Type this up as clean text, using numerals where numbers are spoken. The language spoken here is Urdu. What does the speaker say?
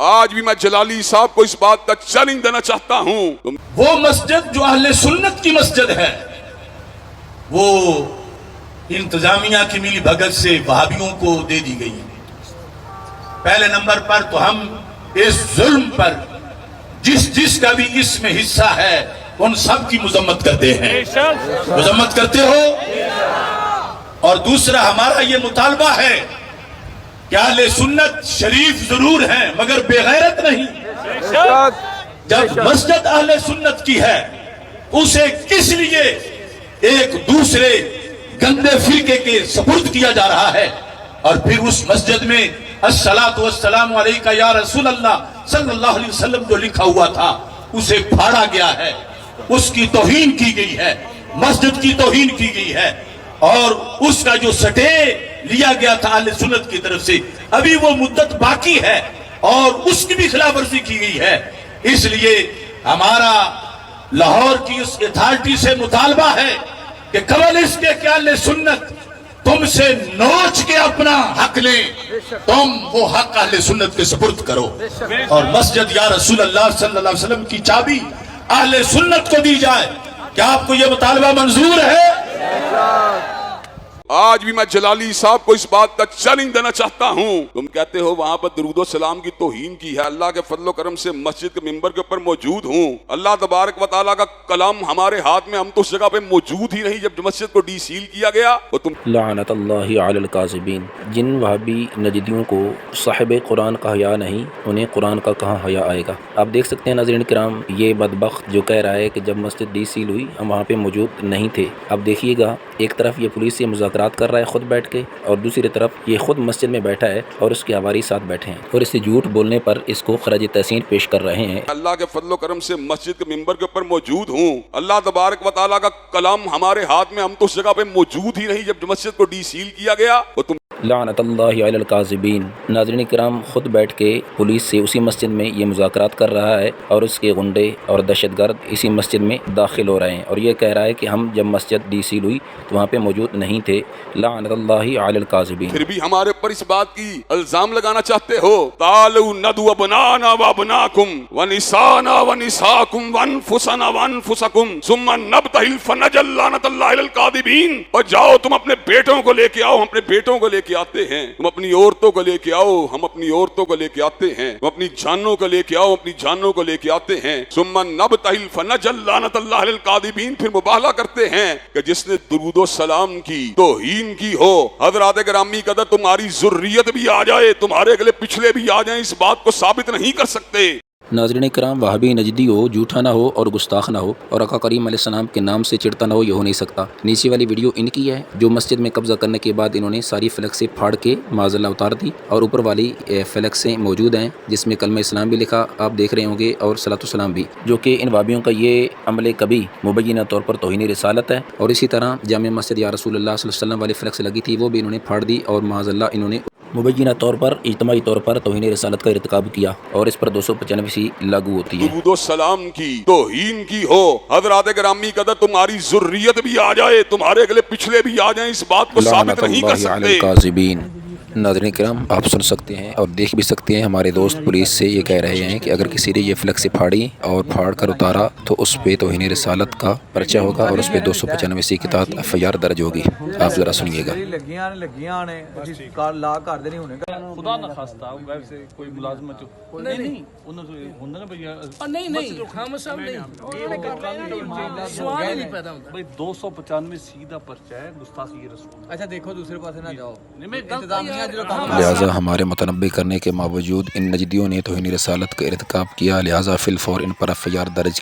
آج بھی میں جلالی صاحب کو اس بات کا چیلنج دینا چاہتا ہوں، وہ مسجد جو اہل سنت کی مسجد ہے وہ انتظامیہ کی ملی بھگت سے وہابیوں کو دے دی گئی ہے۔ پہلے نمبر پر تو ہم اس ظلم پر جس کا بھی اس میں حصہ ہے ان سب کی مذمت کرتے ہیں، مذمت کرتے ہو۔ اور دوسرا ہمارا یہ مطالبہ ہے کہ اہل سنت شریف ضرور ہیں مگر بے غیرت نہیں۔ جب مسجد اہل سنت کی ہے اسے کس لیے ایک دوسرے گندے فرقے کے سپرد کیا جا رہا ہے؟ اور پھر اس مسجد میں الصلاۃ والسلام علیکہ یا رسول اللہ صلی اللہ علیہ وسلم جو لکھا ہوا تھا اسے پھاڑا گیا ہے، اس کی توہین کی گئی ہے، مسجد کی توہین کی گئی ہے، اور اس کا جو سٹے لیا گیا تھا اہل سنت کی طرف سے ابھی وہ مدت باقی ہے اور اس کی بھی خلاف ورزی کی گئی ہے۔ اس لیے ہمارا لاہور کی اس اتھارٹی سے مطالبہ ہے کہ قبل اس کے کہ اہل سنت تم سے نوچ کے اپنا حق لیں، تم وہ حق اہل سنت کے سپرد کرو، اور مسجد یا رسول اللہ صلی اللہ علیہ وسلم کی چابی اہل سنت کو دی جائے۔ کیا آپ کو یہ مطالبہ منظور ہے؟ آج بھی میں جلالی صاحب کو اس بات کا چیلنج دینا چاہتا ہوں، تم کہتے ہو وہاں پر درود و سلام کی توہین کی ہے، اللہ کے فضل و کرم سے مسجد کے ممبر کے اوپر موجود ہوں، اللہ تبارک و تعالیٰ کا کلام ہمارے ہاتھ میں، ہم تو اس جگہ پہ موجود ہی نہیں جب مسجد کو ڈی سیل کیا گیا۔ اور تم لعنت اللہ علی الکاذبین، جن وہابی نجدیوں کو صاحب قرآن کا حیا نہیں انہیں قرآن کا کہاں حیا آئے گا۔ آپ دیکھ سکتے ہیں ناظرین کرام، یہ بدبخت جو کہہ رہا ہے کہ جب مسجد ڈی سیل ہوئی ہم وہاں پہ موجود نہیں تھے۔ اب دیکھیے گا ایک طرف یہ پولیس سے مذاکرات کر رہا ہے خود بیٹھ کے، اور دوسری طرف یہ خود مسجد میں بیٹھا ہے اور اس کے عواری ساتھ بیٹھے ہیں اور اس سے جھوٹ بولنے پر اس کو خراج تحسین پیش کر رہے ہیں۔ اللہ کے فضل و کرم سے مسجد کے ممبر کے اوپر موجود ہوں، اللہ تبارک و تعالیٰ کا کلام ہمارے ہاتھ میں، ہم تو اس جگہ پہ موجود ہی نہیں جب مسجد کو ڈی سیل کیا گیا۔ اور تم لعنت اللہ علی الکاذبین، ناظرین کرام خود بیٹھ کے پولیس سے اسی مسجد میں یہ مذاکرات کر رہا ہے اور اس کے غنڈے اور دہشت گرد اسی مسجد میں داخل ہو رہے ہیں اور یہ کہہ رہا ہے کہ ہم جب مسجد ڈی سیل ہوئی تو وہاں پہ موجود نہیں تھے۔ لعنت اللہ علی الکاذبین۔ پھر بھی ہمارے اوپر اس بات کی الزام لگانا چاہتے ہو، تعالوا ندعو ابنانا وابناکم ونسانا ونساکم وانفسنا وانفسکم ثم نبتہل فنجعل لعنت اللہ علی الکاذبین۔ اور جاؤ تم اپنے بیٹوں کو لے کے آؤ، ہم اپنے بیٹوں کو لے کے آتے ہیں، تم اپنی عورتوں کو لے کے آؤ، ہم اپنی عورتوں کو لے کے آتے ہیں، تم اپنی جانوں کو لے کے آؤ، اپنی جانوں کو لے کے آتے ہیں، ثم نبتہل فنجعل لعنت اللہ علی الکاذبین۔ پھر مبالغہ کرتے ہیں کہ جس نے درود و سلام کی توہین کی ہو، حضرات گرامی قدر تمہاری ذریت بھی آ جائے، تمہارے اگلے پچھلے بھی آ جائیں، اس بات کو ثابت نہیں کر سکتے۔ ناظرین کرام وہابی نجدی ہو، جھوٹا نہ ہو اور گستاخ نہ ہو اور آقا کریم علیہ السلام کے نام سے چڑھتا نہ ہو، یہ ہو نہیں سکتا۔ نیچے والی ویڈیو ان کی ہے جو مسجد میں قبضہ کرنے کے بعد انہوں نے ساری فلک سے پھاڑ کے معاذ اللہ اتار دی، اور اوپر والی فلک سے موجود ہیں جس میں کلمہ اسلام بھی لکھا آپ دیکھ رہے ہوں گے اور صلاۃ السلام بھی، جو کہ ان وہابیوں کا یہ عمل کبھی مبینہ طور پر توہین رسالت ہے۔ اور اسی طرح جامع مسجد یا رسول اللہ صلی اللہ علیہ وسلم والی فلک سے لگی تھی وہ بھی انہوں نے پھاڑ دی اور معاذ اللہ انہوں نے مبینہ طور پر اجتماعی طور پر توہین رسالت کا ارتکاب کیا اور اس پر 295 سی لاگو ہوتی ہے۔ درود و سلام کی توہین کی ہو، حضرات گرامی قدر تمہاری ذریت بھی آ جائے، تمہارے اگلے پچھلے بھی آ جائیں، اس بات کو ثابت نہیں کر سکتے۔ ناظرین کرام آپ سن سکتے ہیں اور دیکھ بھی سکتے ہیں ہمارے دوست پولیس سے یہ کہہ رہے ہیں کہ اگر کسی نے یہ فلک سے پھاڑی اور پھاڑ کر اتارا تو اس پہ توہین رسالت کا پرچہ ہوگا اور اس پہ 295 سی کے تحت FIR درج ہوگی۔ آپ ذرا سنیے گا۔ خدا نہ خواستہ ویسے کوئی ملازمت نہیں انہوں نے ہوندہ نا بھئی نہیں خام صاحب نہیں سوال ہی نہیں پیدا ہوتا بھئی 295 سیدھا پرچہ ہے گستاخی رسول۔ اچھا دیکھو دوسرے پاسے نہ جاؤ، لہٰذا ہمارے متنبع کرنے کے باوجود ان نجدیوں نے توہین رسالت کا ارتکاب کیا، لہٰذا فی الفور ان پر FIR درج